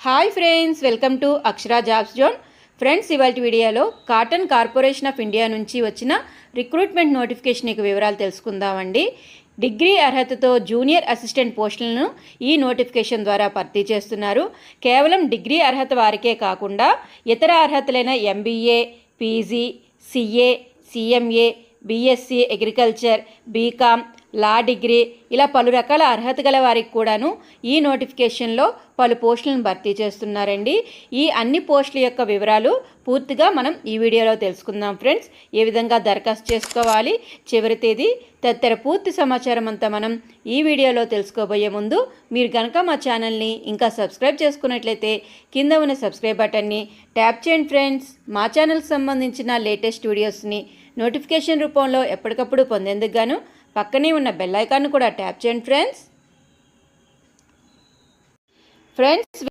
Hi friends, welcome to Akshara jobs zone. Friends, ఇవాళ వీడియోలో cotton corporation of India నుంచి వచ్చిన రిక్రూట్మెంట్ నోటిఫికేషన్ యొక్క వివరాలు తెలుసుకుందామండి. డిగ్రీ అర్హతతో జూనియర్ అసిస్టెంట్ పోస్టులను ఈ నోటిఫికేషన్ ద్వారా భర్తీ చేస్తున్నారు. కేవలం డిగ్రీ అర్హత వారికే కాకుండా ఇతర అర్హతలైన MBA, PG, CA, CMA, BSc agriculture, BCom, law degree ఇలా పలు రకాల అర్హత గల వారికి కూడాను ఈ నోటిఫికేషన్లో పలు పోస్టులను భర్తీ చేస్తున్నారండి. ఈ అన్ని పోస్టుల యొక్క వివరాలు పూర్తిగా మనం ఈ వీడియోలో తెలుసుకుందాం. ఫ్రెండ్స్, ఏ విధంగా దరఖాస్తు చేసుకోవాలి, చివరి తేదీ తదితర పూర్తి సమాచారం అంతా మనం ఈ వీడియోలో తెలుసుకోబోయే ముందు మీరు కనుక మా ఛానల్ని ఇంకా సబ్స్క్రైబ్ చేసుకున్నట్లయితే కింద ఉన్న సబ్స్క్రైబ్ బటన్ని ట్యాప్ చేయండి. ఫ్రెండ్స్, మా ఛానల్కి సంబంధించిన లేటెస్ట్ వీడియోస్ని నోటిఫికేషన్ రూపంలో ఎప్పటికప్పుడు పొందేందుకు గాను పక్కనే ఉన్న బెల్ ఐకాన్ కూడా ట్యాప్ చేయండి. ఫ్రెండ్స్